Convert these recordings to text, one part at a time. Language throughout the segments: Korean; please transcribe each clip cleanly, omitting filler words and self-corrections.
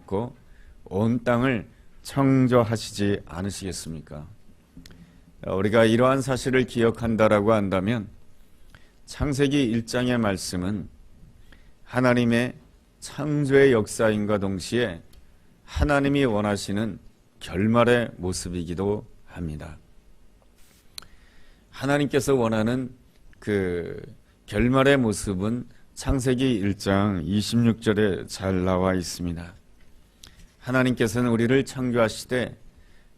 않고 온 땅을 창조하시지 않으시겠습니까? 우리가 이러한 사실을 기억한다라고 한다면 창세기 1장의 말씀은 하나님의 창조의 역사인과 동시에 하나님이 원하시는 결말의 모습이기도 합니다. 하나님께서 원하는 그 결말의 모습은 창세기 1장 26절에 잘 나와 있습니다. 하나님께서는 우리를 창조하시되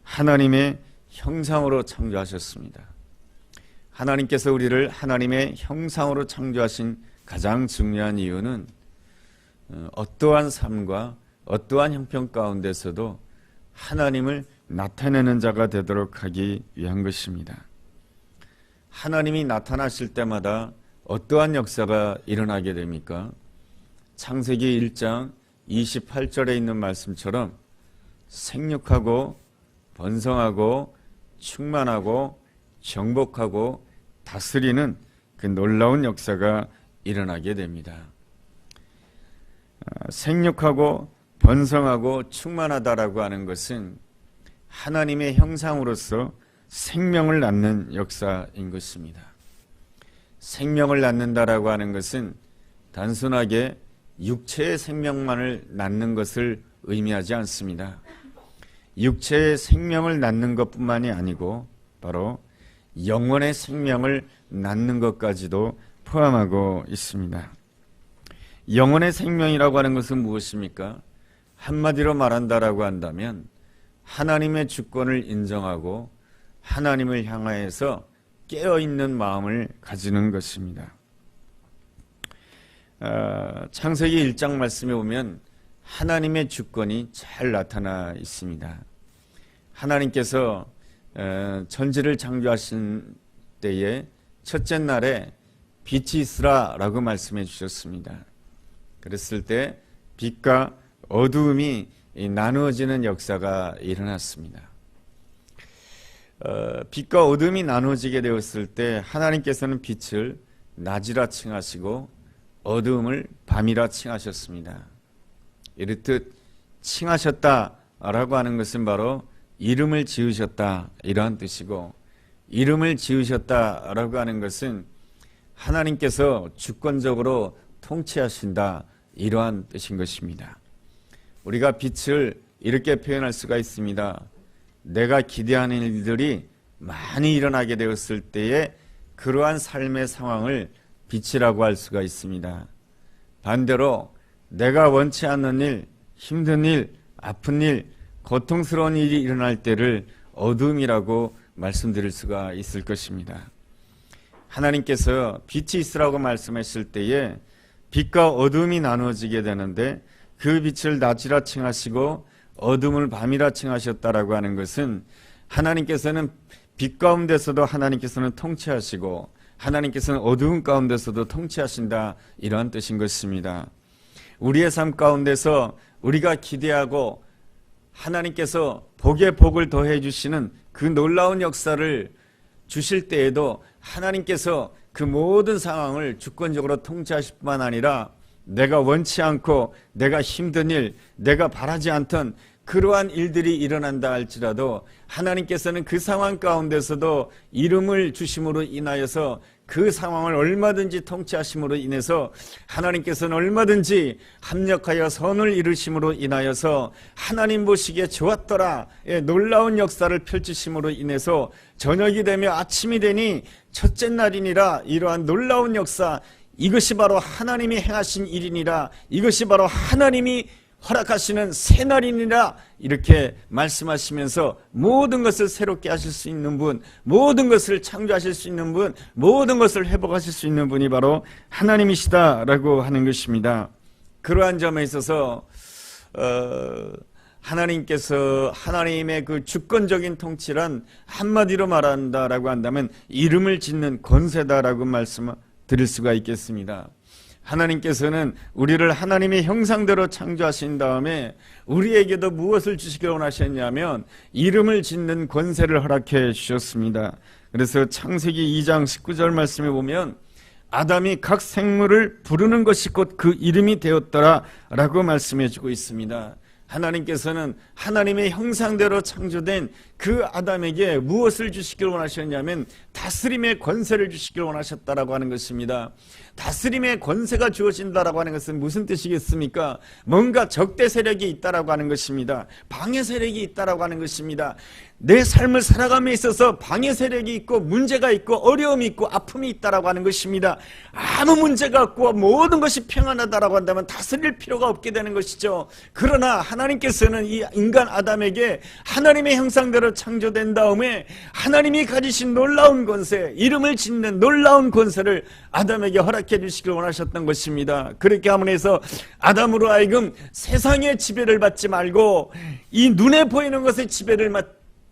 하나님의 형상으로 창조하셨습니다. 하나님께서 우리를 하나님의 형상으로 창조하신 가장 중요한 이유는 어떠한 삶과 어떠한 형편 가운데서도 하나님을 나타내는 자가 되도록 하기 위한 것입니다. 하나님이 나타나실 때마다 어떠한 역사가 일어나게 됩니까? 창세기 1장 28절에 있는 말씀처럼 생육하고 번성하고 충만하고 정복하고 다스리는 그 놀라운 역사가 일어나게 됩니다. 생육하고 번성하고 충만하다라고 하는 것은 하나님의 형상으로서 생명을 낳는 역사인 것입니다. 생명을 낳는다라고 하는 것은 단순하게 육체의 생명만을 낳는 것을 의미하지 않습니다. 육체의 생명을 낳는 것뿐만이 아니고 바로 영혼의 생명을 낳는 것까지도 포함하고 있습니다. 영혼의 생명이라고 하는 것은 무엇입니까? 한마디로 말한다라고 한다면 하나님의 주권을 인정하고 하나님을 향하여서 깨어있는 마음을 가지는 것입니다. 창세기 1장 말씀에 보면 하나님의 주권이 잘 나타나 있습니다. 하나님께서 천지를 창조하신 때에 첫째 날에 빛이 있으라라고 말씀해 주셨습니다. 그랬을 때 빛과 어두움이 나누어지는 역사가 일어났습니다. 빛과 어둠이 나누어지게 되었을 때 하나님께서는 빛을 낮이라 칭하시고 어두움을 밤이라 칭하셨습니다. 이렇듯 칭하셨다라고 하는 것은 바로 이름을 지으셨다 이러한 뜻이고, 이름을 지으셨다라고 하는 것은 하나님께서 주권적으로 통치하신다 이러한 뜻인 것입니다. 우리가 빛을 이렇게 표현할 수가 있습니다. 내가 기대하는 일들이 많이 일어나게 되었을 때에 그러한 삶의 상황을 빛이라고 할 수가 있습니다. 반대로 내가 원치 않는 일, 힘든 일, 아픈 일, 고통스러운 일이 일어날 때를 어둠이라고 말씀드릴 수가 있을 것입니다. 하나님께서 빛이 있으라고 말씀하실 때에 빛과 어둠이 나누어지게 되는데 그 빛을 낮이라 칭하시고 어둠을 밤이라 칭하셨다라고 하는 것은 하나님께서는 빛 가운데서도 하나님께서는 통치하시고 하나님께서는 어두운 가운데서도 통치하신다 이러한 뜻인 것입니다. 우리의 삶 가운데서 우리가 기대하고 하나님께서 복에 복을 더해 주시는 그 놀라운 역사를 주실 때에도 하나님께서 그 모든 상황을 주권적으로 통치하실 뿐만 아니라 내가 원치 않고 내가 힘든 일, 내가 바라지 않던 그러한 일들이 일어난다 할지라도 하나님께서는 그 상황 가운데서도 이름을 주심으로 인하여서 그 상황을 얼마든지 통치하심으로 인해서 하나님께서는 얼마든지 합력하여 선을 이루심으로 인하여서 하나님 보시기에 좋았더라의 놀라운 역사를 펼치심으로 인해서 저녁이 되며 아침이 되니 첫째 날이니라 이러한 놀라운 역사, 이것이 바로 하나님이 행하신 일이니라, 이것이 바로 하나님이 허락하시는 새날이니라 이렇게 말씀하시면서 모든 것을 새롭게 하실 수 있는 분, 모든 것을 창조하실 수 있는 분, 모든 것을 회복하실 수 있는 분이 바로 하나님이시다라고 하는 것입니다. 그러한 점에 있어서 하나님께서 하나님의 그 주권적인 통치란 한마디로 말한다라고 한다면 이름을 짓는 권세다라고 말씀드릴 수가 있겠습니다. 하나님께서는 우리를 하나님의 형상대로 창조하신 다음에 우리에게도 무엇을 주시기 원하셨냐면 이름을 짓는 권세를 허락해 주셨습니다. 그래서 창세기 2장 19절 말씀에 보면 아담이 각 생물을 부르는 것이 곧 그 이름이 되었더라 라고 말씀해 주고 있습니다. 하나님께서는 하나님의 형상대로 창조된 그 아담에게 무엇을 주시길 원하셨냐면 다스림의 권세를 주시길 원하셨다라고 하는 것입니다. 다스림의 권세가 주어진다라고 하는 것은 무슨 뜻이겠습니까? 뭔가 적대 세력이 있다라고 하는 것입니다. 방해 세력이 있다라고 하는 것입니다. 내 삶을 살아감에 있어서 방해 세력이 있고 문제가 있고 어려움이 있고 아픔이 있다라고 하는 것입니다. 아무 문제가 없고 모든 것이 평안하다라고 한다면 다스릴 필요가 없게 되는 것이죠. 그러나 하나님께서는 이 인간 아담에게 하나님의 형상대로 창조된 다음에 하나님이 가지신 놀라운 권세, 이름을 짓는 놀라운 권세를 아담에게 허락해 주시길 원하셨던 것입니다. 그렇게 함으로 해서 아담으로 하여금 세상의 지배를 받지 말고 이 눈에 보이는 것의 지배를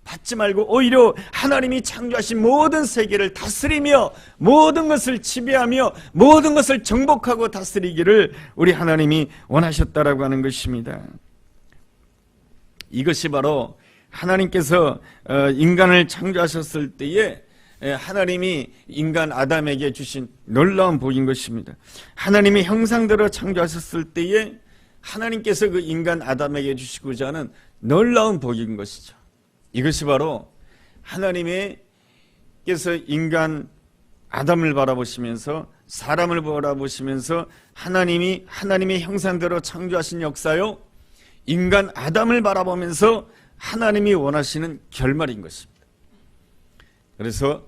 받지 말고 오히려 하나님이 창조하신 모든 세계를 다스리며 모든 것을 지배하며 모든 것을 정복하고 다스리기를 우리 하나님이 원하셨다라고 하는 것입니다. 이것이 바로 하나님께서 인간을 창조하셨을 때에 하나님이 인간 아담에게 주신 놀라운 복인 것입니다. 하나님의 형상대로 창조하셨을 때에 하나님께서 그 인간 아담에게 주시고자 하는 놀라운 복인 것이죠. 이것이 바로 하나님께서 인간 아담을 바라보시면서 사람을 바라보시면서 하나님이 하나님의 형상대로 창조하신 역사요, 인간 아담을 바라보면서 하나님이 원하시는 결말인 것입니다. 그래서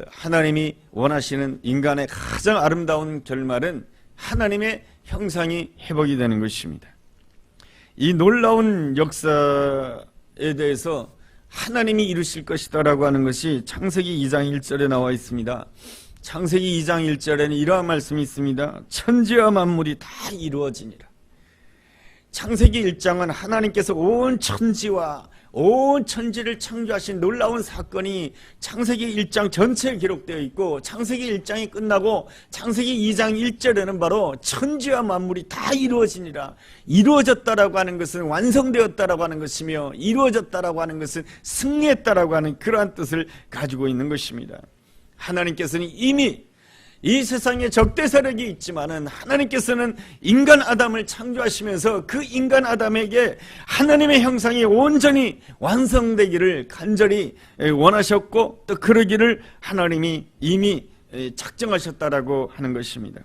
하나님이 원하시는 인간의 가장 아름다운 결말은 하나님의 형상이 회복이 되는 것입니다. 이 놀라운 역사에 대해서 하나님이 이루실 것이다라고 하는 것이 창세기 2장 1절에 나와 있습니다. 창세기 2장 1절에는 이러한 말씀이 있습니다. 천지와 만물이 다 이루어지니라. 창세기 1장은 하나님께서 온 천지와 온 천지를 창조하신 놀라운 사건이 창세기 1장 전체에 기록되어 있고, 창세기 1장이 끝나고 창세기 2장 1절에는 바로 천지와 만물이 다 이루어지니라. 이루어졌다라고 하는 것은 완성되었다라고 하는 것이며, 이루어졌다라고 하는 것은 승리했다라고 하는 그러한 뜻을 가지고 있는 것입니다. 하나님께서는 이미 이 세상에 적대 세력이 있지만은 하나님께서는 인간 아담을 창조하시면서 그 인간 아담에게 하나님의 형상이 온전히 완성되기를 간절히 원하셨고, 또 그러기를 하나님이 이미 작정하셨다라고 하는 것입니다.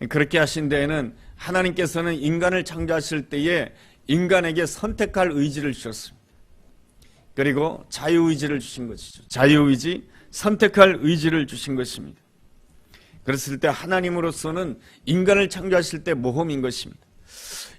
그렇게 하신 데에는 하나님께서는 인간을 창조하실 때에 인간에게 선택할 의지를 주셨습니다. 그리고 자유의지를 주신 것이죠. 자유의지, 선택할 의지를 주신 것입니다. 그랬을 때 하나님으로서는 인간을 창조하실 때 모험인 것입니다.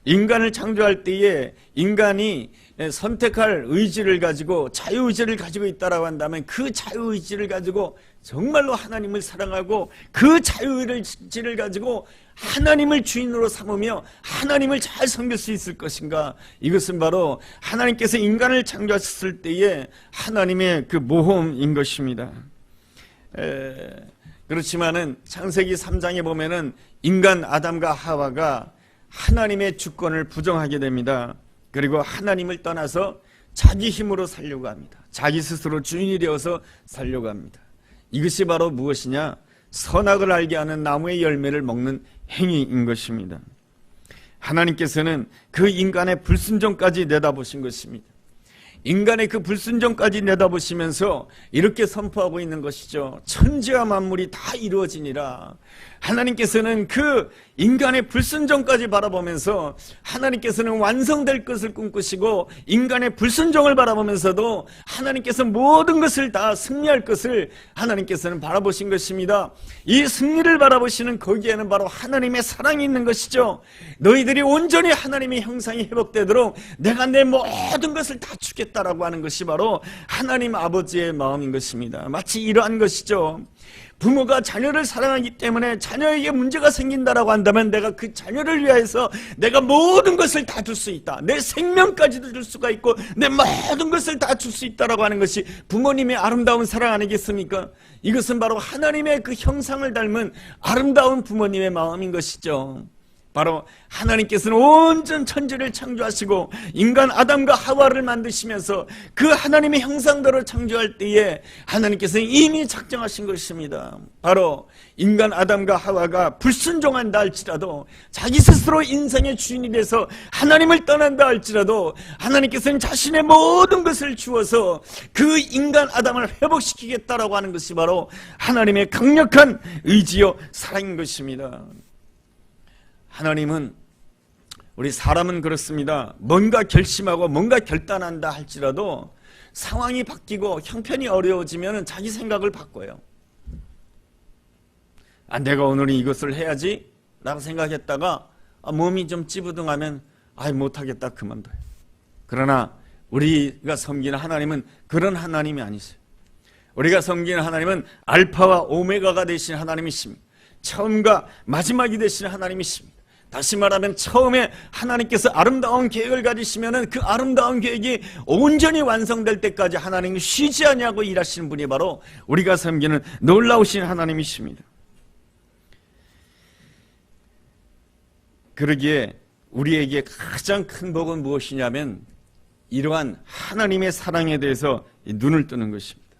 인간을 창조할 때에 인간이 선택할 의지를 가지고 자유의지를 가지고 있다라고 한다면 그 자유의지를 가지고 정말로 하나님을 사랑하고 그 자유의지를 가지고 하나님을 주인으로 삼으며 하나님을 잘 섬길 수 있을 것인가? 이것은 바로 하나님께서 인간을 창조하셨을 때에 하나님의 그 모험인 것입니다. 그렇지만은 창세기 3장에 보면은 인간 아담과 하와가 하나님의 주권을 부정하게 됩니다. 그리고 하나님을 떠나서 자기 힘으로 살려고 합니다. 자기 스스로 주인이 되어서 살려고 합니다. 이것이 바로 무엇이냐? 선악을 알게 하는 나무의 열매를 먹는 행위인 것입니다. 하나님께서는 그 인간의 불순종까지 내다보신 것입니다. 인간의 그 불순종까지 내다보시면서 이렇게 선포하고 있는 것이죠. 천지와 만물이 다 이루어지니라. 하나님께서는 그 인간의 불순종까지 바라보면서 하나님께서는 완성될 것을 꿈꾸시고, 인간의 불순종을 바라보면서도 하나님께서 모든 것을 다 승리할 것을 하나님께서는 바라보신 것입니다. 이 승리를 바라보시는 거기에는 바로 하나님의 사랑이 있는 것이죠. 너희들이 온전히 하나님의 형상이 회복되도록 내가 내 모든 것을 다 주겠다라고 하는 것이 바로 하나님 아버지의 마음인 것입니다. 마치 이러한 것이죠. 부모가 자녀를 사랑하기 때문에 자녀에게 문제가 생긴다라고 한다면 내가 그 자녀를 위해서 내가 모든 것을 다 줄 수 있다. 내 생명까지도 줄 수가 있고 내 모든 것을 다 줄 수 있다라고 하는 것이 부모님의 아름다운 사랑 아니겠습니까? 이것은 바로 하나님의 그 형상을 닮은 아름다운 부모님의 마음인 것이죠. 바로 하나님께서는 온전 천지를 창조하시고 인간 아담과 하와를 만드시면서 그 하나님의 형상대로 창조할 때에 하나님께서는 이미 작정하신 것입니다. 바로 인간 아담과 하와가 불순종한다 할지라도, 자기 스스로 인생의 주인이 돼서 하나님을 떠난다 할지라도 하나님께서는 자신의 모든 것을 주어서 그 인간 아담을 회복시키겠다라고 하는 것이 바로 하나님의 강력한 의지요 사랑인 것입니다. 하나님은, 우리 사람은 그렇습니다. 뭔가 결심하고 뭔가 결단한다 할지라도 상황이 바뀌고 형편이 어려워지면 자기 생각을 바꿔요. 내가 오늘은 이것을 해야지 라고 생각했다가 몸이 좀 찌부둥하면 못하겠다 그만둬요. 그러나 우리가 섬기는 하나님은 그런 하나님이 아니세요. 우리가 섬기는 하나님은 알파와 오메가가 되신 하나님이십니다. 처음과 마지막이 되신 하나님이십니다. 다시 말하면 처음에 하나님께서 아름다운 계획을 가지시면 그 아름다운 계획이 온전히 완성될 때까지 하나님이 쉬지 아니하고 일하시는 분이 바로 우리가 섬기는 놀라우신 하나님이십니다. 그러기에 우리에게 가장 큰 복은 무엇이냐면 이러한 하나님의 사랑에 대해서 눈을 뜨는 것입니다.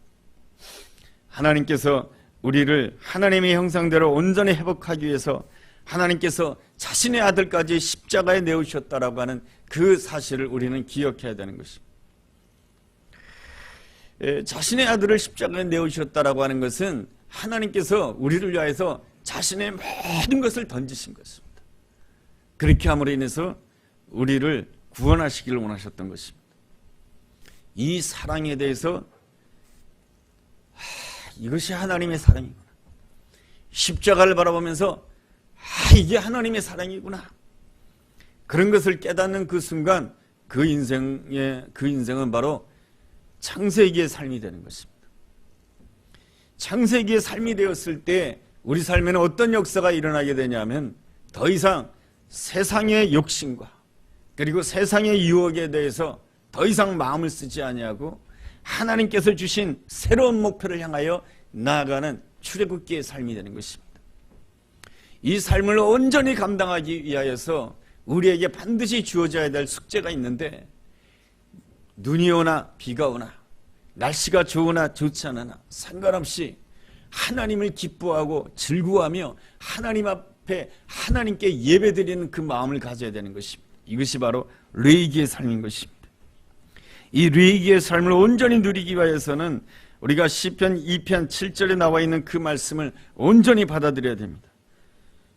하나님께서 우리를 하나님의 형상대로 온전히 회복하기 위해서 하나님께서 자신의 아들까지 십자가에 내어주셨다라고 하는 그 사실을 우리는 기억해야 되는 것입니다. 자신의 아들을 십자가에 내어주셨다라고 하는 것은 하나님께서 우리를 위하여서 자신의 모든 것을 던지신 것입니다. 그렇게 함으로 인해서 우리를 구원하시기를 원하셨던 것입니다. 이 사랑에 대해서 이것이 하나님의 사랑이구나, 십자가를 바라보면서 이게 하나님의 사랑이구나, 그런 것을 깨닫는 그 순간 그 인생은 바로 창세기의 삶이 되는 것입니다. 창세기의 삶이 되었을 때 우리 삶에는 어떤 역사가 일어나게 되냐면 더 이상 세상의 욕심과 그리고 세상의 유혹에 대해서 더 이상 마음을 쓰지 아니하고 하나님께서 주신 새로운 목표를 향하여 나아가는 출애굽기의 삶이 되는 것입니다. 이 삶을 온전히 감당하기 위하여서 우리에게 반드시 주어져야 될 숙제가 있는데, 눈이 오나 비가 오나 날씨가 좋으나 좋지 않으나 상관없이 하나님을 기뻐하고 즐거워하며 하나님 앞에 하나님께 예배드리는 그 마음을 가져야 되는 것입니다. 이것이 바로 레이기의 삶인 것입니다. 이 레이기의 삶을 온전히 누리기 위해서는 우리가 시편 2편 7절에 나와 있는 그 말씀을 온전히 받아들여야 됩니다.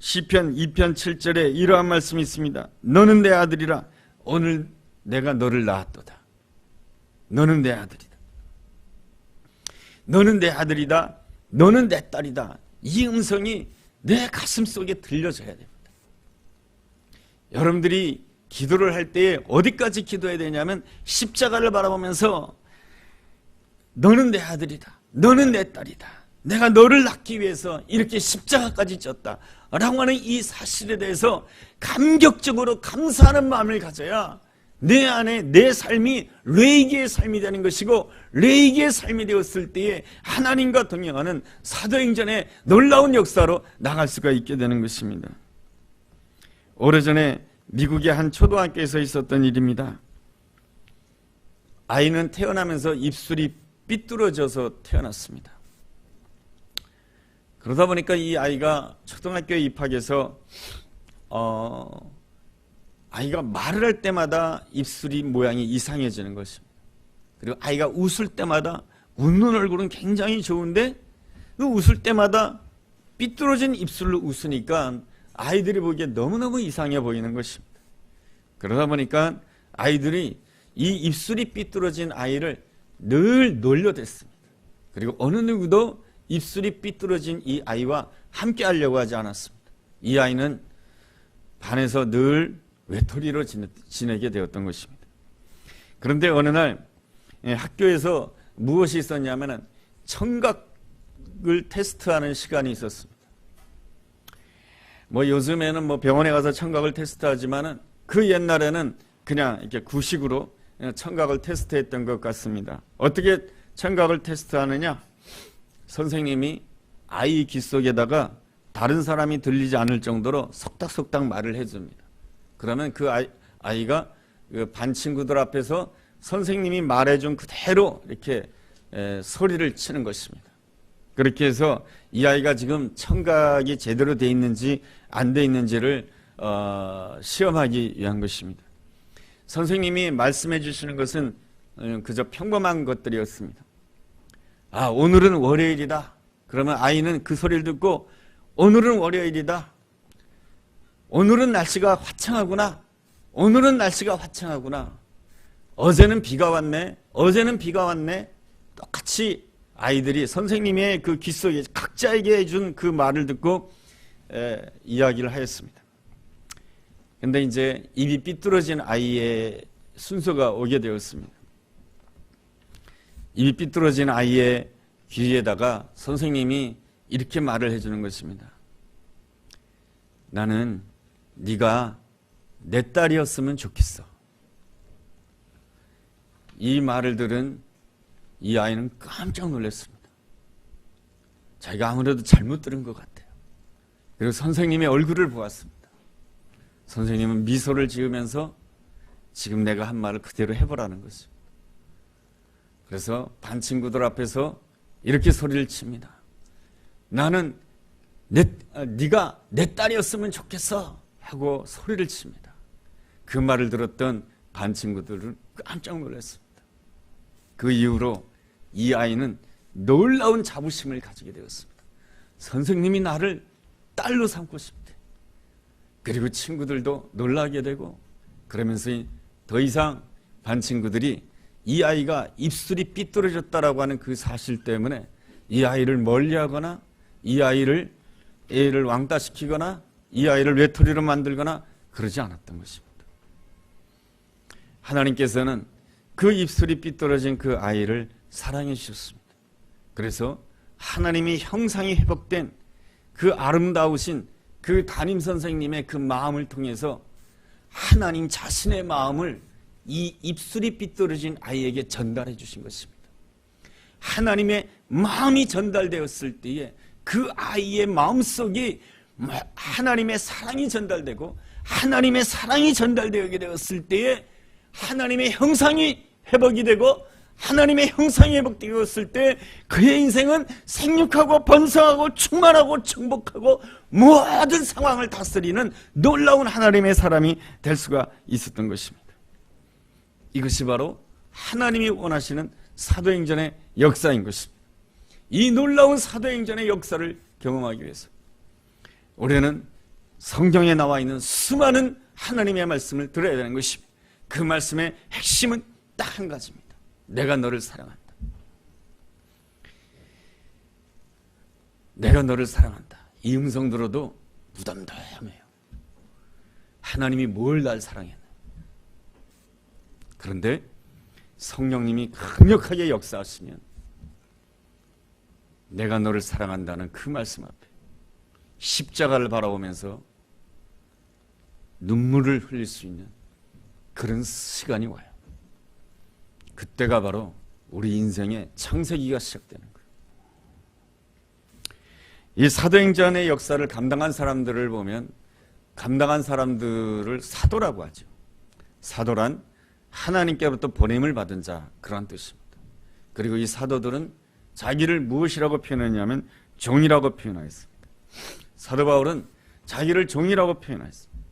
시편 2편 7절에 이러한 말씀이 있습니다. 너는 내 아들이라, 오늘 내가 너를 낳았도다. 너는 내 아들이다. 너는 내 아들이다. 너는 내 딸이다. 이 음성이 내 가슴 속에 들려져야 됩니다. 여러분들이 기도를 할 때에 어디까지 기도해야 되냐면 십자가를 바라보면서 너는 내 아들이다. 너는 내 딸이다. 내가 너를 낳기 위해서 이렇게 십자가까지 졌다 라고 하는 이 사실에 대해서 감격적으로 감사하는 마음을 가져야 내 안에 내 삶이 레이기의 삶이 되는 것이고, 레이기의 삶이 되었을 때에 하나님과 동행하는 사도행전의 놀라운 역사로 나갈 수가 있게 되는 것입니다. 오래전에 미국의 한 초등학교에서 있었던 일입니다. 아이는 태어나면서 입술이 삐뚤어져서 태어났습니다. 그러다 보니까 이 아이가 초등학교에 입학해서 아이가 말을 할 때마다 입술이 모양이 이상해지는 것입니다. 그리고 아이가 웃을 때마다 웃는 얼굴은 굉장히 좋은데 그 웃을 때마다 삐뚤어진 입술로 웃으니까 아이들이 보기에 너무너무 이상해 보이는 것입니다. 그러다 보니까 아이들이 이 입술이 삐뚤어진 아이를 늘 놀려댔습니다. 그리고 어느 누구도 입술이 삐뚤어진 이 아이와 함께 하려고 하지 않았습니다. 이 아이는 반에서 늘 외톨이로 지내게 되었던 것입니다. 그런데 어느 날 학교에서 무엇이 있었냐면 청각을 테스트하는 시간이 있었습니다. 요즘에는 병원에 가서 청각을 테스트하지만은 그 옛날에는 그냥 이렇게 구식으로 청각을 테스트했던 것 같습니다. 어떻게 청각을 테스트하느냐? 선생님이 아이 귀 속에다가 다른 사람이 들리지 않을 정도로 속닥속닥 말을 해줍니다. 그러면 그 아이가 그 반 친구들 앞에서 선생님이 말해준 그대로 이렇게 소리를 치는 것입니다. 그렇게 해서 이 아이가 지금 청각이 제대로 돼 있는지 안 돼 있는지를 시험하기 위한 것입니다. 선생님이 말씀해 주시는 것은 그저 평범한 것들이었습니다. 아, 오늘은 월요일이다. 그러면 아이는 그 소리를 듣고 오늘은 월요일이다. 오늘은 날씨가 화창하구나. 오늘은 날씨가 화창하구나. 어제는 비가 왔네. 어제는 비가 왔네. 똑같이 아이들이 선생님의 그 귀 속에 각자에게 해준 그 말을 듣고 이야기를 하였습니다. 근데 이제 입이 삐뚤어진 아이의 순서가 오게 되었습니다. 입이 삐뚤어진 아이의 귀에다가 선생님이 이렇게 말을 해주는 것입니다. 나는 네가 내 딸이었으면 좋겠어. 이 말을 들은 이 아이는 깜짝 놀랐습니다. 자기가 아무래도 잘못 들은 것 같아요. 그리고 선생님의 얼굴을 보았습니다. 선생님은 미소를 지으면서 지금 내가 한 말을 그대로 해보라는 것입니다. 그래서 반 친구들 앞에서 이렇게 소리를 칩니다. 나는 네가 내 딸이었으면 좋겠어 하고 소리를 칩니다. 그 말을 들었던 반 친구들은 깜짝 놀랐습니다. 그 이후로 이 아이는 놀라운 자부심을 가지게 되었습니다. 선생님이 나를 딸로 삼고 싶대. 그리고 친구들도 놀라게 되고, 그러면서 더 이상 반 친구들이 이 아이가 입술이 삐뚤어졌다라고 하는 그 사실 때문에 이 아이를 멀리하거나 이 아이를 왕따시키거나 이 아이를 외톨이로 만들거나 그러지 않았던 것입니다. 하나님께서는 그 입술이 삐뚤어진 그 아이를 사랑해 주셨습니다. 그래서 하나님의 형상이 회복된 그 아름다우신 그 담임선생님의 그 마음을 통해서 하나님 자신의 마음을 이 입술이 삐뚤어진 아이에게 전달해 주신 것입니다. 하나님의 마음이 전달되었을 때에 그 아이의 마음속에 하나님의 사랑이 전달되고, 하나님의 사랑이 전달되게 되었을 때에 하나님의 형상이 회복이 되고, 하나님의 형상이 회복되었을 때 그의 인생은 생육하고 번성하고 충만하고 정복하고 모든 상황을 다스리는 놀라운 하나님의 사람이 될 수가 있었던 것입니다. 이것이 바로 하나님이 원하시는 사도행전의 역사인 것입니다. 이 놀라운 사도행전의 역사를 경험하기 위해서 우리는 성경에 나와 있는 수많은 하나님의 말씀을 들어야 되는 것입니다. 그 말씀의 핵심은 딱 한 가지입니다. 내가 너를 사랑한다. 내가 너를 사랑한다. 이 음성 들어도 무덤덤해요. 하나님이 뭘 날 사랑했나. 그런데 성령님이 강력하게 역사하시면 내가 너를 사랑한다는 그 말씀 앞에 십자가를 바라보면서 눈물을 흘릴 수 있는 그런 시간이 와요. 그때가 바로 우리 인생의 창세기가 시작되는 거예요. 이 사도행전의 역사를 감당한 사람들을 보면 감당한 사람들을 사도라고 하죠. 사도란 하나님께로부터 보냄을 받은 자, 그런 뜻입니다. 그리고 이 사도들은 자기를 무엇이라고 표현했냐면 종이라고 표현하였습니다. 사도 바울은 자기를 종이라고 표현하였습니다.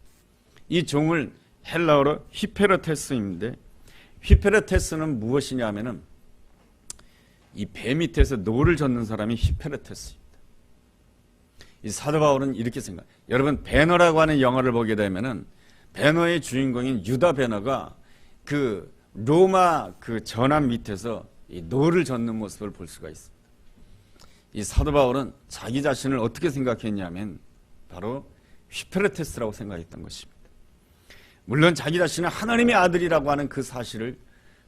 이 종을 헬라어로 휘페르테스인데, 휘페르테스는 무엇이냐 하면은 이 배 밑에서 노를 젓는 사람이 휘페르테스입니다. 이 사도 바울은 이렇게 생각해요. 여러분, 배너라고 하는 영화를 보게 되면은 배너의 주인공인 유다 배너가 그 로마 그 전함 밑에서 이 노를 젓는 모습을 볼 수가 있습니다. 이 사도 바울은 자기 자신을 어떻게 생각했냐면 바로 휘페르테스라고 생각했던 것입니다. 물론 자기 자신은 하나님의 아들이라고 하는 그 사실을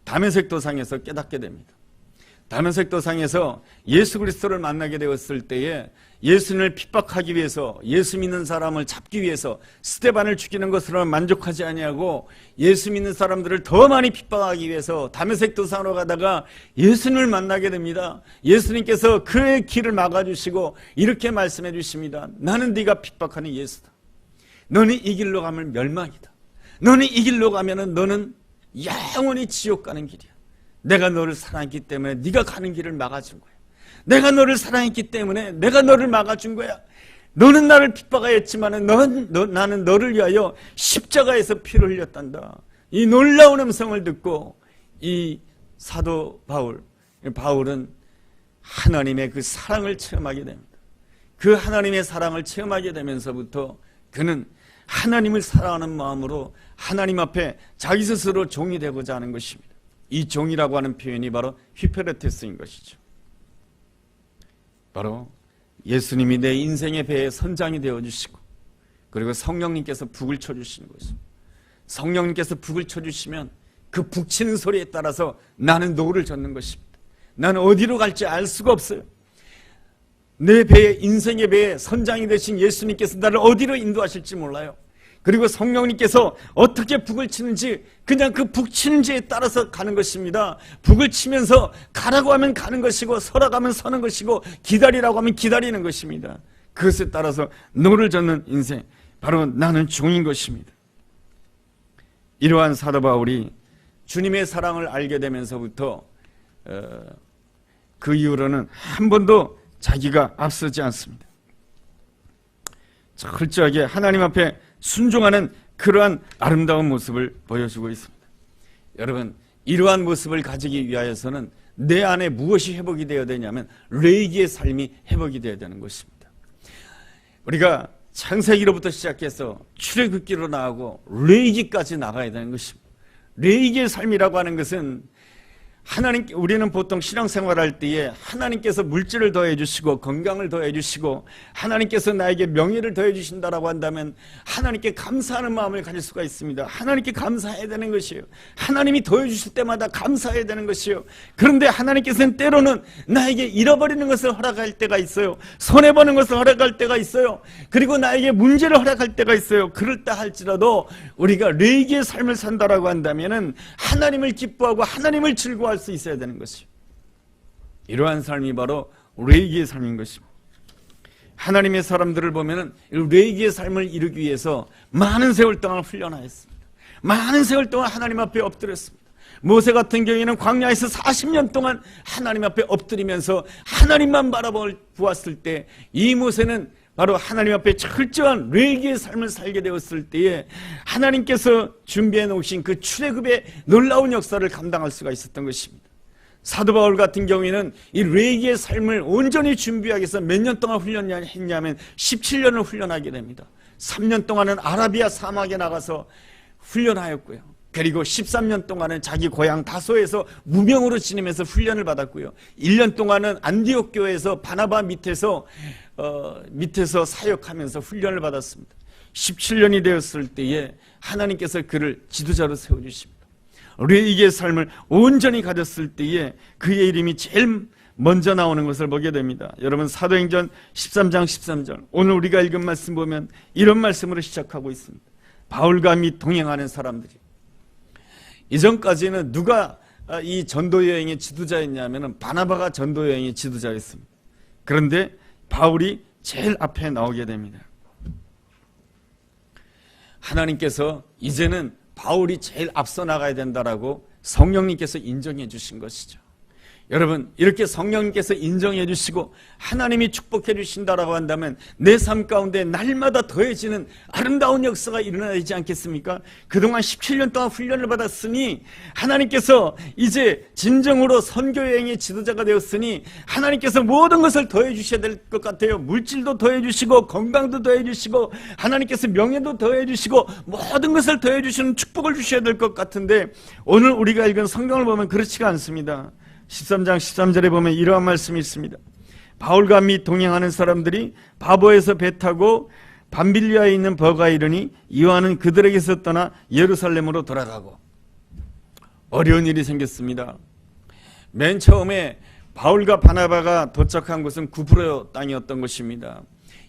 다메섹 도상에서 깨닫게 됩니다. 다메섹 도상에서 예수 그리스도를 만나게 되었을 때에 예수님을 핍박하기 위해서, 예수 믿는 사람을 잡기 위해서 스데반을 죽이는 것으로 만족하지 아니하고 예수 믿는 사람들을 더 많이 핍박하기 위해서 다메섹 도상으로 가다가 예수님을 만나게 됩니다. 예수님께서 그의 길을 막아주시고 이렇게 말씀해 주십니다. 나는 네가 핍박하는 예수다. 너는 이 길로 가면 멸망이다. 너는 이 길로 가면은 너는 영원히 지옥 가는 길이야. 내가 너를 사랑했기 때문에 네가 가는 길을 막아준 거야. 내가 너를 사랑했기 때문에 내가 너를 막아준 거야. 너는 나를 핍박하였지만 나는 너를 위하여 십자가에서 피를 흘렸단다. 이 놀라운 음성을 듣고 이 사도 바울은 하나님의 그 사랑을 체험하게 됩니다. 그 하나님의 사랑을 체험하게 되면서부터 그는 하나님을 사랑하는 마음으로 하나님 앞에 자기 스스로 종이 되고자 하는 것입니다. 이 종이라고 하는 표현이 바로 휘페레테스인 것이죠. 바로 예수님이 내 인생의 배에 선장이 되어주시고 그리고 성령님께서 북을 쳐주시는 것입니다. 성령님께서 북을 쳐주시면 그 북치는 소리에 따라서 나는 노를 젓는 것입니다. 나는 어디로 갈지 알 수가 없어요. 내 배에, 인생의 배에 선장이 되신 예수님께서 나를 어디로 인도하실지 몰라요. 그리고 성령님께서 어떻게 북을 치는지 그냥 그 북 치는 지에 따라서 가는 것입니다. 북을 치면서 가라고 하면 가는 것이고 서라고 하면 서는 것이고 기다리라고 하면 기다리는 것입니다. 그것에 따라서 노를 젓는 인생, 바로 나는 종인 것입니다. 이러한 사도 바울이 주님의 사랑을 알게 되면서부터 그 이후로는 한 번도 자기가 앞서지 않습니다. 철저하게 하나님 앞에 순종하는 그러한 아름다운 모습을 보여주고 있습니다. 여러분, 이러한 모습을 가지기 위하여서는 내 안에 무엇이 회복이 되어야 되냐면 레이기의 삶이 회복이 되어야 되는 것입니다. 우리가 창세기로부터 시작해서 출애굽기로 나가고 레이기까지 나가야 되는 것입니다. 레이기의 삶이라고 하는 것은 우리는 보통 신앙생활할 때에 하나님께서 물질을 더해 주시고 건강을 더해 주시고 하나님께서 나에게 명예를 더해 주신다라고 한다면 하나님께 감사하는 마음을 가질 수가 있습니다. 하나님께 감사해야 되는 것이에요. 하나님이 더해 주실 때마다 감사해야 되는 것이에요. 그런데 하나님께서는 때로는 나에게 잃어버리는 것을 허락할 때가 있어요. 손해보는 것을 허락할 때가 있어요. 그리고 나에게 문제를 허락할 때가 있어요. 그럴다 할지라도 우리가 레이기의 삶을 산다라고 한다면은 하나님을 기뻐하고 하나님을 즐거워할 수 있어야 되는 것이요. 이러한 삶이 바로 레이기의 삶인 것입니다. 하나님의 사람들을 보면은 레이기의 삶을 이루기 위해서 많은 세월 동안 훈련하였습니다. 많은 세월 동안 하나님 앞에 엎드렸습니다. 모세 같은 경우에는 광야에서 40년 동안 하나님 앞에 엎드리면서 하나님만 바라보았을 때 이 모세는 바로 하나님 앞에 철저한 레이기의 삶을 살게 되었을 때에 하나님께서 준비해 놓으신 그 출애굽의 놀라운 역사를 감당할 수가 있었던 것입니다. 사도 바울 같은 경우에는 이 레이기의 삶을 온전히 준비하기 위해서 몇 년 동안 훈련했냐면 17년을 훈련하게 됩니다. 3년 동안은 아라비아 사막에 나가서 훈련하였고요. 그리고 13년 동안은 자기 고향 다소에서 무명으로 지내면서 훈련을 받았고요. 1년 동안은 안디옥 교회에서 바나바 밑에서 사역하면서 훈련을 받았습니다. 17년이 되었을 때에 하나님께서 그를 지도자로 세워주십니다. 레이기의 삶을 온전히 가졌을 때에 그의 이름이 제일 먼저 나오는 것을 보게 됩니다. 여러분, 사도행전 13장 13절, 오늘 우리가 읽은 말씀 보면 이런 말씀으로 시작하고 있습니다. 바울과 및 동행하는 사람들이, 이전까지는 누가 이 전도여행의 지도자였냐면 바나바가 전도여행의 지도자였습니다. 그런데 바울이 제일 앞에 나오게 됩니다. 하나님께서 이제는 바울이 제일 앞서 나가야 된다라고 성령님께서 인정해 주신 것이죠. 여러분, 이렇게 성령님께서 인정해 주시고 하나님이 축복해 주신다라고 한다면 내 삶 가운데 날마다 더해지는 아름다운 역사가 일어나지 않겠습니까? 그동안 17년 동안 훈련을 받았으니 하나님께서 이제 진정으로 선교여행의 지도자가 되었으니 하나님께서 모든 것을 더해 주셔야 될 것 같아요. 물질도 더해 주시고 건강도 더해 주시고 하나님께서 명예도 더해 주시고 모든 것을 더해 주시는 축복을 주셔야 될 것 같은데 오늘 우리가 읽은 성경을 보면 그렇지가 않습니다. 13장 13절에 보면 이러한 말씀이 있습니다. 바울과 및 동행하는 사람들이 바보에서 배 타고 밤빌리아에 있는 버가에 이르니 요한은 그들에게서 떠나 예루살렘으로 돌아가고. 어려운 일이 생겼습니다. 맨 처음에 바울과 바나바가 도착한 곳은 구브로 땅이었던 것입니다.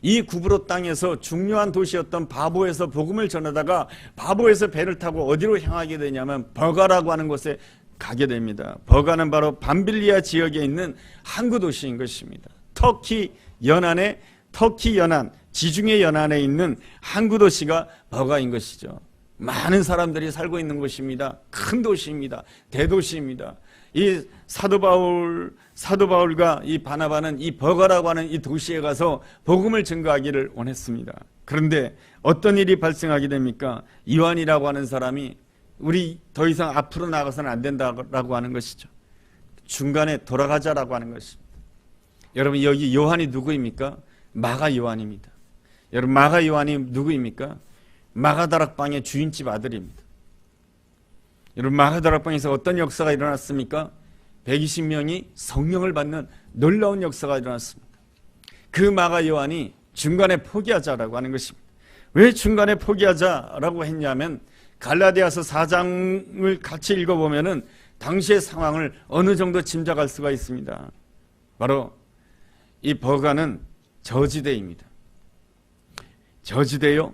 이 구브로 땅에서 중요한 도시였던 바보에서 복음을 전하다가 바보에서 배를 타고 어디로 향하게 되냐면 버가라고 하는 곳에 가게 됩니다. 버가는 바로 밤빌리아 지역에 있는 항구 도시인 것입니다. 터키 연안 지중해 연안에 있는 항구 도시가 버가인 것이죠. 많은 사람들이 살고 있는 곳입니다. 큰 도시입니다. 대도시입니다. 이 사도 바울과 이 바나바는 이 버가라고 하는 이 도시에 가서 복음을 증거하기를 원했습니다. 그런데 어떤 일이 발생하게 됩니까? 요한이라고 하는 사람이 우리 더 이상 앞으로 나가서는 안 된다라고 하는 것이죠. 중간에 돌아가자라고 하는 것입니다. 여러분, 여기 요한이 누구입니까? 마가 요한입니다. 여러분, 마가 요한이 누구입니까? 마가다락방의 주인집 아들입니다. 여러분, 마가다락방에서 어떤 역사가 일어났습니까? 120명이 성령을 받는 놀라운 역사가 일어났습니다. 그 마가 요한이 중간에 포기하자라고 하는 것입니다. 왜 중간에 포기하자라고 했냐면 갈라디아서 4장을 같이 읽어보면은 당시의 상황을 어느 정도 짐작할 수가 있습니다. 바로 이 버가는 저지대입니다. 저지대요,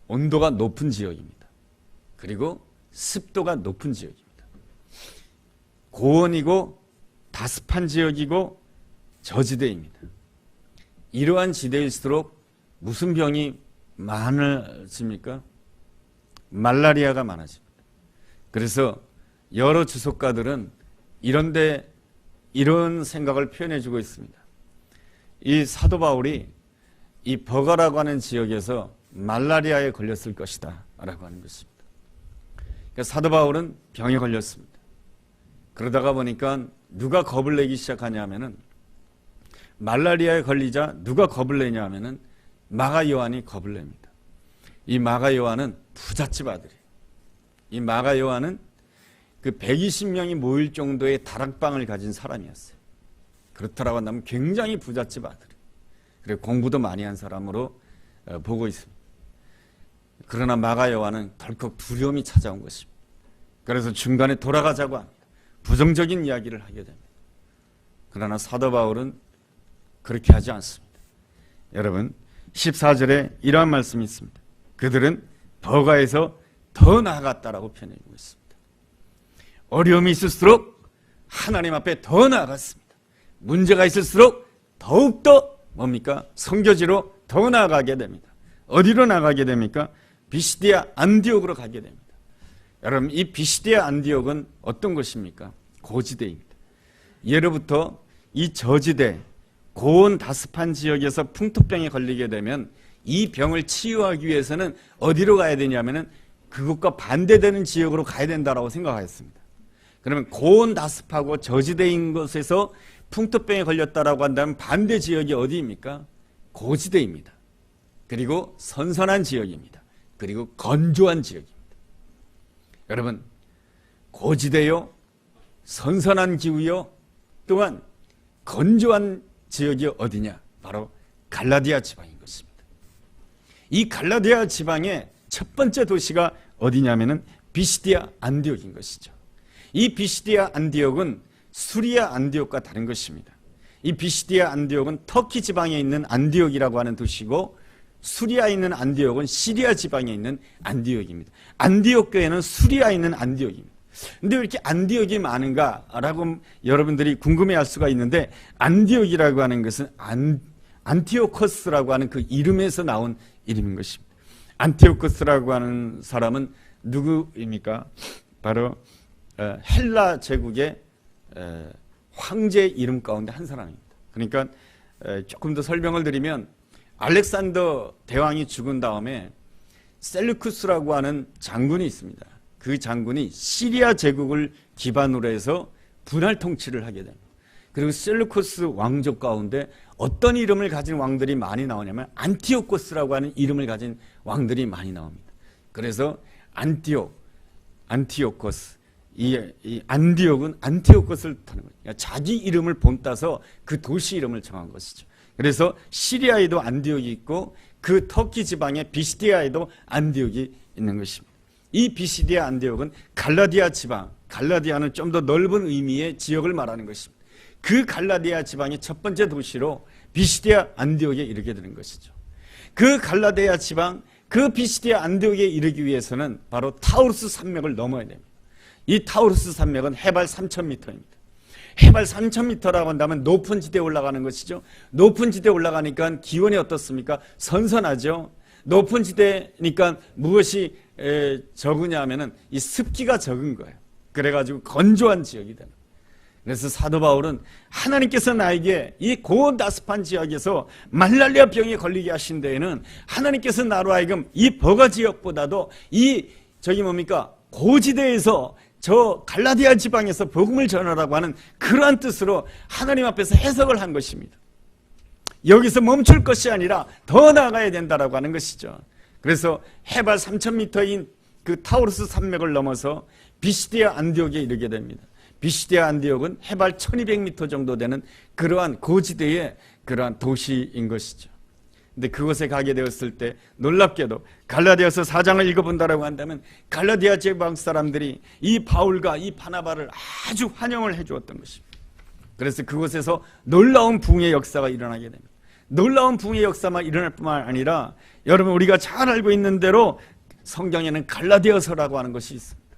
온도가 높은 지역입니다. 그리고 습도가 높은 지역입니다. 고온이고 다습한 지역이고 저지대입니다. 이러한 지대일수록 무슨 병이 많아집니까? 말라리아가 많아집니다. 그래서 여러 주석가들은 이런 생각을 표현해주고 있습니다. 이 사도 바울이 이 버가라고 하는 지역에서 말라리아에 걸렸을 것이다 라고 하는 것입니다. 그러니까 사도 바울은 병에 걸렸습니다. 그러다가 보니까 누가 겁을 내기 시작하냐면은 말라리아에 걸리자 누가 겁을 내냐 하면은 마가 요한이 겁을 냅니다. 이 마가 요한은 부잣집 아들이에요. 이 마가 요한은 그 120명이 모일 정도의 다락방을 가진 사람이었어요. 그렇다라고 한다면 굉장히 부잣집 아들이에요. 그리고 공부도 많이 한 사람으로 보고 있습니다. 그러나 마가 요한은 덜컥 두려움이 찾아온 것입니다. 그래서 중간에 돌아가자고 합니다. 부정적인 이야기를 하게 됩니다. 그러나 사도 바울은 그렇게 하지 않습니다. 여러분, 14절에 이러한 말씀이 있습니다. 그들은 버가에서 더 나아갔다라고 표현하고 있습니다. 어려움이 있을수록 하나님 앞에 더 나아갔습니다. 문제가 있을수록 더욱더 뭡니까? 선교지로 더 나아가게 됩니다. 어디로 나가게 됩니까? 비시디아 안디옥으로 가게 됩니다. 여러분, 이 비시디아 안디옥은 어떤 곳입니까? 고지대입니다. 예로부터 이 저지대, 고온 다습한 지역에서 풍토병에 걸리게 되면 이 병을 치유하기 위해서는 어디로 가야 되냐면은 그것과 반대되는 지역으로 가야 된다라고 생각하였습니다. 그러면 고온 다습하고 저지대인 곳에서 풍토병에 걸렸다라고 한다면 반대 지역이 어디입니까? 고지대입니다. 그리고 선선한 지역입니다. 그리고 건조한 지역입니다. 여러분, 고지대요, 선선한 기후요, 또한 건조한 지역이 어디냐? 바로 갈라디아 지방인 것입니다. 이 갈라디아 지방의 첫 번째 도시가 어디냐면은 비시디아 안디옥인 것이죠. 이 비시디아 안디옥은 수리아 안디옥과 다른 것입니다. 이 비시디아 안디옥은 터키 지방에 있는 안디옥이라고 하는 도시고, 수리아에 있는 안디옥은 시리아 지방에 있는 안디옥입니다. 안디옥 교회는 수리아에 있는 안디옥입니다. 근데 왜 이렇게 안디옥이 많은가라고 여러분들이 궁금해할 수가 있는데, 안디옥이라고 하는 것은 안티오코스라고 하는 그 이름에서 나온 이름인 것입니다. 안티오코스라고 하는 사람은 누구입니까? 바로 헬라 제국의 황제 이름 가운데 한 사람입니다. 그러니까 조금 더 설명을 드리면, 알렉산더 대왕이 죽은 다음에 셀루쿠스라고 하는 장군이 있습니다. 그 장군이 시리아 제국을 기반으로 해서 분할 통치를 하게 됩니다. 그리고 셀루쿠스 왕족 가운데 어떤 이름을 가진 왕들이 많이 나오냐면 안티오코스라고 하는 이름을 가진 왕들이 많이 나옵니다. 그래서 안티오코스, 이 안디옥은 안티오코스를 타는 거예요. 그러니까 자기 이름을 본따서 그 도시 이름을 정한 것이죠. 그래서 시리아에도 안디옥이 있고 그 터키 지방의 비시디아에도 안디옥이 있는 것입니다. 이 비시디아 안디옥은 갈라디아 지방, 갈라디아는 좀 더 넓은 의미의 지역을 말하는 것입니다. 그 갈라디아 지방의 첫 번째 도시로 비시디아 안디옥에 이르게 되는 것이죠. 그 갈라디아 지방, 그 비시디아 안디옥에 이르기 위해서는 바로 타우루스 산맥을 넘어야 됩니다. 이 타우루스 산맥은 해발 3,000m입니다. 해발 3,000m라고 한다면 높은 지대에 올라가는 것이죠. 높은 지대에 올라가니까 기온이 어떻습니까? 선선하죠. 높은 지대니까 무엇이 적으냐 하면은 이 습기가 적은 거예요. 그래가지고 건조한 지역이 되는. 그래서 사도 바울은 하나님께서 나에게 이 고온다습한 지역에서 말랄리아 병에 걸리게 하신 데에는 하나님께서 나로 하여금 이 버가 지역보다도 이 고지대에서 저 갈라디아 지방에서 복음을 전하라고 하는 그러한 뜻으로 하나님 앞에서 해석을 한 것입니다. 여기서 멈출 것이 아니라 더 나아가야 된다라고 하는 것이죠. 그래서 해발 3,000m인 그 타우루스 산맥을 넘어서 비시디아 안디옥에 이르게 됩니다. 비시디아 안디옥은 해발 1200m 정도 되는 그러한 고지대의 그러한 도시인 것이죠. 근데 그곳에 가게 되었을 때 놀랍게도 갈라디아서 4장을 읽어본다라고 한다면 갈라디아 지방 사람들이 이 바울과 이 바나바를 아주 환영을 해주었던 것입니다. 그래서 그곳에서 놀라운 부흥의 역사가 일어나게 됩니다. 놀라운 부흥의 역사만 일어날 뿐만 아니라 여러분 우리가 잘 알고 있는 대로 성경에는 갈라디아서라고 하는 것이 있습니다.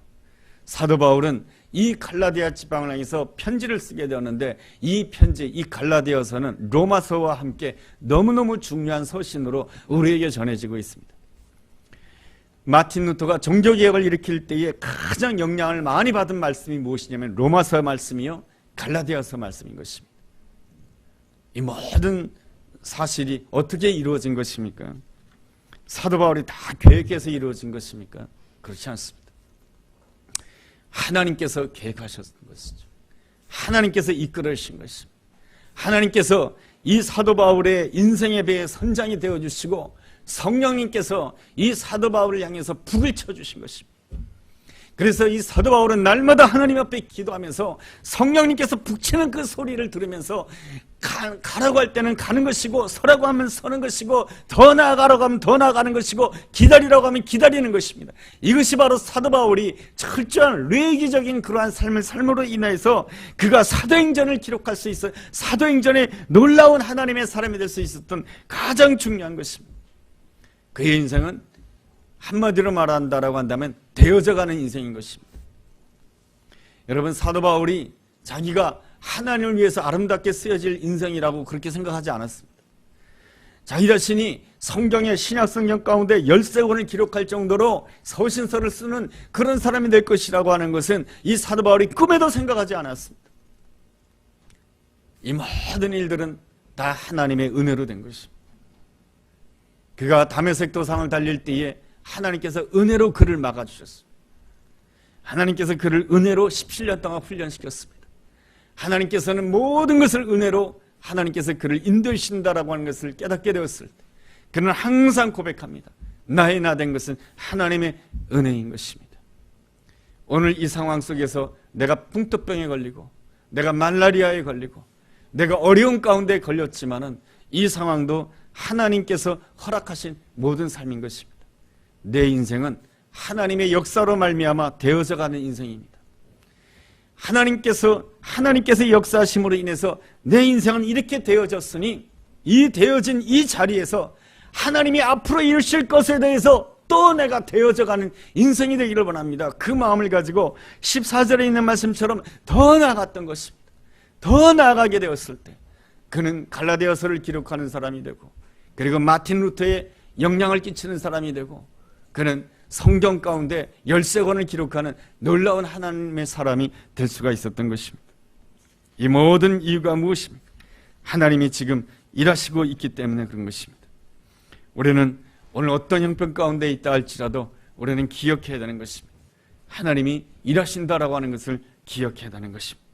사도 바울은 이 갈라디아 지방을 향해서 편지를 쓰게 되었는데 이 편지, 이 갈라디아서는 로마서와 함께 너무너무 중요한 서신으로 우리에게 전해지고 있습니다. 마틴 루터가 종교개혁을 일으킬 때에 가장 영향을 많이 받은 말씀이 무엇이냐면 로마서 말씀이요 갈라디아서 말씀인 것입니다. 이 모든 사실이 어떻게 이루어진 것입니까? 사도 바울이 다 계획해서 이루어진 것입니까? 그렇지 않습니다. 하나님께서 계획하셨던 것이죠. 하나님께서 이끌으신 것입니다. 하나님께서 이 사도 바울의 인생의 배에 선장이 되어주시고 성령님께서 이 사도 바울을 향해서 북을 쳐주신 것입니다. 그래서 이 사도 바울은 날마다 하나님 앞에 기도하면서 성령님께서 북치는 그 소리를 들으면서 가라고 할 때는 가는 것이고 서라고 하면 서는 것이고 더 나아가라고 하면 더 나아가는 것이고 기다리라고 하면 기다리는 것입니다. 이것이 바로 사도 바울이 철저한 례기적인 그러한 삶으로 인해서 그가 사도행전을 기록할 수 있어 사도행전에 놀라운 하나님의 사람이 될 수 있었던 가장 중요한 것입니다. 그의 인생은 한마디로 말한다라고 한다면 되어져가는 인생인 것입니다. 여러분 사도 바울이 자기가 하나님을 위해서 아름답게 쓰여질 인생이라고 그렇게 생각하지 않았습니다. 자기 자신이 성경의 신약성경 가운데 13권을 기록할 정도로 서신서를 쓰는 그런 사람이 될 것이라고 하는 것은 이 사도 바울이 꿈에도 생각하지 않았습니다. 이 모든 일들은 다 하나님의 은혜로 된 것입니다. 그가 다메섹 도상을 달릴 때에 하나님께서 은혜로 그를 막아주셨습니다. 하나님께서 그를 은혜로 17년 동안 훈련시켰습니다. 하나님께서는 모든 것을 은혜로 하나님께서 그를 인도하신다라고 하는 것을 깨닫게 되었을 때 그는 항상 고백합니다. 나의 나 된 것은 하나님의 은혜인 것입니다. 오늘 이 상황 속에서 내가 풍토병에 걸리고 내가 말라리아에 걸리고 내가 어려운 가운데 걸렸지만은 이 상황도 하나님께서 허락하신 모든 삶인 것입니다. 내 인생은 하나님의 역사로 말미암아 되어져가는 인생입니다. 하나님께서 역사하심으로 인해서 내 인생은 이렇게 되어졌으니 이 되어진 이 자리에서 하나님이 앞으로 이루실 것에 대해서 또 내가 되어져가는 인생이 되기를 원합니다. 그 마음을 가지고 14절에 있는 말씀처럼 더 나아갔던 것입니다. 더 나아가게 되었을 때 그는 갈라디아서를 기록하는 사람이 되고 그리고 마틴 루터에 영향을 끼치는 사람이 되고 그는 성경 가운데 13권을 기록하는 놀라운 하나님의 사람이 될 수가 있었던 것입니다. 이 모든 이유가 무엇입니까? 하나님이 지금 일하시고 있기 때문에 그런 것입니다. 우리는 오늘 어떤 형편 가운데 있다 할지라도 우리는 기억해야 되는 것입니다. 하나님이 일하신다라고 하는 것을 기억해야 되는 것입니다.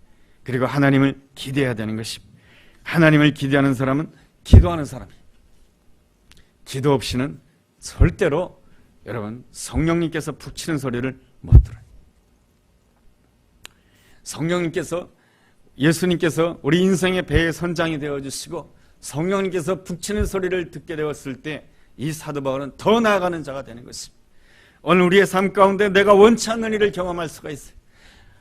그리고 하나님을 기대해야 되는 것입니다. 하나님을 기대하는 사람은 기도하는 사람이에요. 기도 없이는 절대로 여러분 성령님께서 북치는 소리를 못 들어요. 성령님께서 예수님께서 우리 인생의 배의 선장이 되어주시고 성령님께서 북치는 소리를 듣게 되었을 때 이 사도 바울은 더 나아가는 자가 되는 것입니다. 오늘 우리의 삶 가운데 내가 원치 않는 일을 경험할 수가 있어요.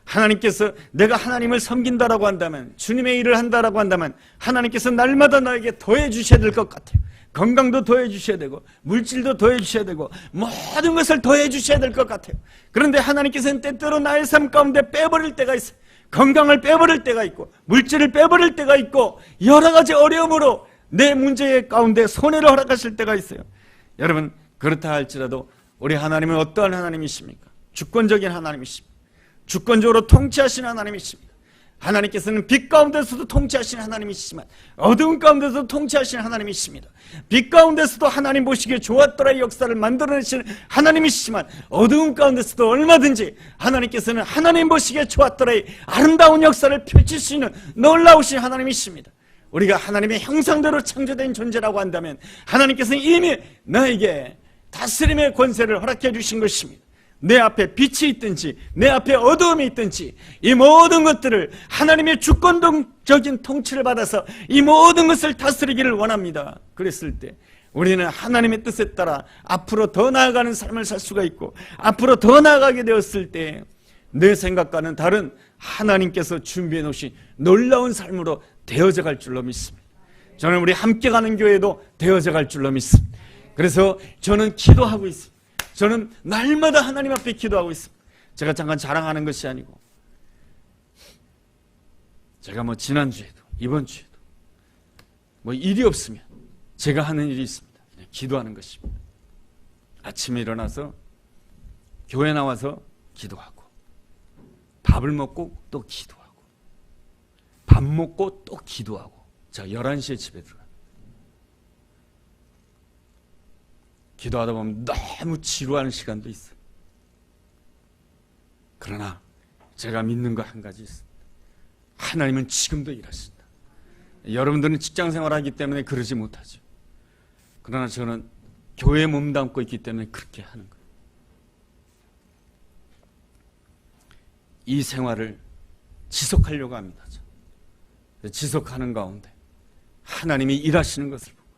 하나님께서 내가 하나님을 섬긴다라고 한다면, 주님의 일을 한다라고 한다면 하나님께서 날마다 나에게 더해 주셔야 될 것 같아요. 건강도 더해 주셔야 되고 물질도 더해 주셔야 되고 모든 것을 더해 주셔야 될 것 같아요. 그런데 하나님께서는 때때로 나의 삶 가운데 빼버릴 때가 있어요. 건강을 빼버릴 때가 있고 물질을 빼버릴 때가 있고 여러 가지 어려움으로 내 문제 가운데 손해를 허락하실 때가 있어요. 여러분, 그렇다 할지라도 우리 하나님은 어떠한 하나님이십니까? 주권적인 하나님이십니다. 주권적으로 통치하시는 하나님이십니다. 하나님께서는 빛 가운데서도 통치하시는 하나님이시지만 어두운 가운데서도 통치하시는 하나님이십니다. 빛 가운데서도 하나님 보시기에 좋았더라의 역사를 만들어내시는 하나님이시지만 어두운 가운데서도 얼마든지 하나님께서는 하나님 보시기에 좋았더라의 아름다운 역사를 펼칠 수 있는 놀라우신 하나님이십니다. 우리가 하나님의 형상대로 창조된 존재라고 한다면 하나님께서는 이미 나에게 다스림의 권세를 허락해 주신 것입니다. 내 앞에 빛이 있든지 내 앞에 어두움이 있든지 이 모든 것들을 하나님의 주권적인 통치를 받아서 이 모든 것을 다스리기를 원합니다. 그랬을 때 우리는 하나님의 뜻에 따라 앞으로 더 나아가는 삶을 살 수가 있고 앞으로 더 나아가게 되었을 때 내 생각과는 다른 하나님께서 준비해 놓으신 놀라운 삶으로 되어져 갈 줄로 믿습니다. 저는 우리 함께 가는 교회도 되어져 갈 줄로 믿습니다. 그래서 저는 기도하고 있습니다. 저는 날마다 하나님 앞에 기도하고 있습니다. 제가 잠깐 자랑하는 것이 아니고 제가 지난주에도 이번 주에도 일이 없으면 제가 하는 일이 있습니다. 그냥 기도하는 것입니다. 아침에 일어나서 교회 나와서 기도하고 밥을 먹고 또 기도하고 밥 먹고 또 기도하고 자 11시에 집에 들어갑니다. 기도하다 보면 너무 지루한 시간도 있어요. 그러나 제가 믿는 거 한 가지 있습니다. 하나님은 지금도 일하신다. 여러분들은 직장생활 하기 때문에 그러지 못하죠. 그러나 저는 교회에 몸담고 있기 때문에 그렇게 하는 거예요. 이 생활을 지속하려고 합니다. 지속하는 가운데 하나님이 일하시는 것을 보고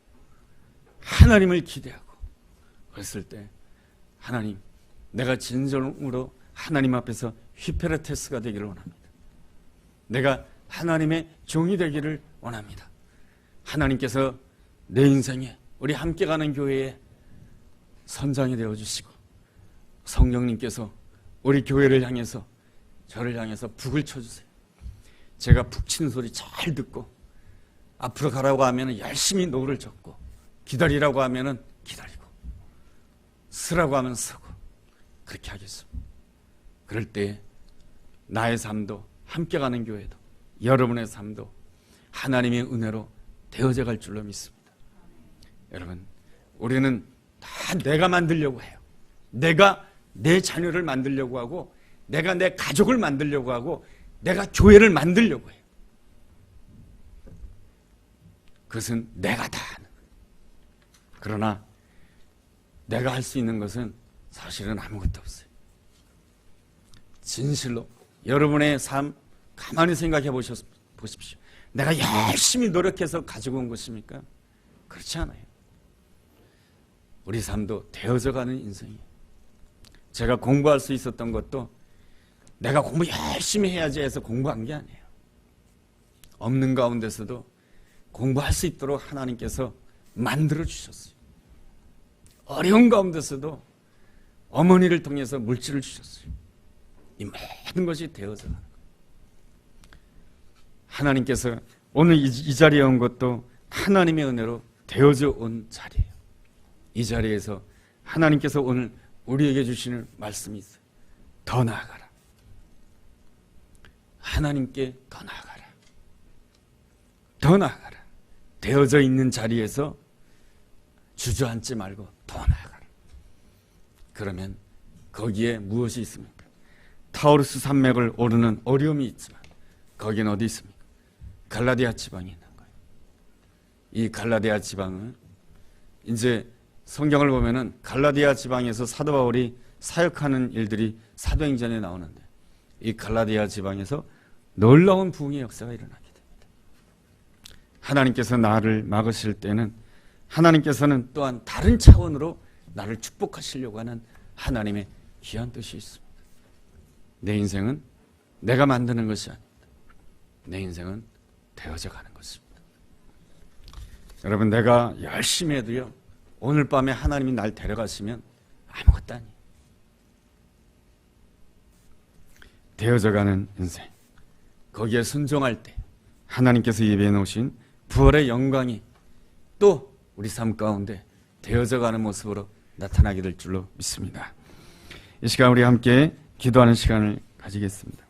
하나님을 기대하고 그랬을 때 하나님, 내가 진정으로 하나님 앞에서 휘페레테스가 되기를 원합니다. 내가 하나님의 종이 되기를 원합니다. 하나님께서 내 인생에 우리 함께 가는 교회에 선장이 되어주시고 성령님께서 우리 교회를 향해서 저를 향해서 북을 쳐주세요. 제가 북 치는 소리 잘 듣고 앞으로 가라고 하면 열심히 노를 젓고 기다리라고 하면 기다리고 서라고 하면 서고 그렇게 하겠습니다. 그럴 때 나의 삶도 함께 가는 교회도 여러분의 삶도 하나님의 은혜로 되어져 갈 줄로 믿습니다. 여러분, 우리는 다 내가 만들려고 해요. 내가 내 자녀를 만들려고 하고 내가 내 가족을 만들려고 하고 내가 교회를 만들려고 해요. 그것은 내가 다 하는 거예요. 그러나 내가 할 수 있는 것은 사실은 아무것도 없어요. 진실로 여러분의 삶 가만히 생각해 보십시오. 내가 열심히 노력해서 가지고 온 것입니까? 그렇지 않아요. 우리 삶도 되어져 가는 인생이에요. 제가 공부할 수 있었던 것도 내가 공부 열심히 해야지 해서 공부한 게 아니에요. 없는 가운데서도 공부할 수 있도록 하나님께서 만들어 주셨어요. 어려운 가운데서도 어머니를 통해서 물질을 주셨어요. 이 모든 것이 되어져 가는 거예요. 하나님께서 오늘 이 자리에 온 것도 하나님의 은혜로 되어져 온 자리예요. 이 자리에서 하나님께서 오늘 우리에게 주시는 말씀이 있어요. 더 나아가라. 하나님께 더 나아가라. 더 나아가라. 되어져 있는 자리에서 주저앉지 말고 더 나아가라. 그러면 거기에 무엇이 있습니까? 타우루스 산맥을 오르는 어려움이 있지만 거기는 어디 있습니까? 갈라디아 지방에 있는 거예요. 이 갈라디아 지방은 이제 성경을 보면은 갈라디아 지방에서 사도 바울이 사역하는 일들이 사도행전에 나오는데 이 갈라디아 지방에서 놀라운 부흥의 역사가 일어나게 됩니다. 하나님께서 나를 막으실 때는 하나님께서는 또한 다른 차원으로 나를 축복하시려고 하는 하나님의 귀한 뜻이 있습니다. 내 인생은 내가 만드는 것이 아닙니다. 내 인생은 되어져 가는 것입니다. 여러분, 내가 열심히 해도요, 오늘 밤에 하나님이 날 데려가시면 아무것도 아니에요. 되어져 가는 인생, 거기에 순종할 때 하나님께서 예비해 놓으신 부활의 영광이 또 우리 삶 가운데 되어져 가는 모습으로 나타나게 될 줄로 믿습니다. 이 시간 우리 함께 기도하는 시간을 가지겠습니다.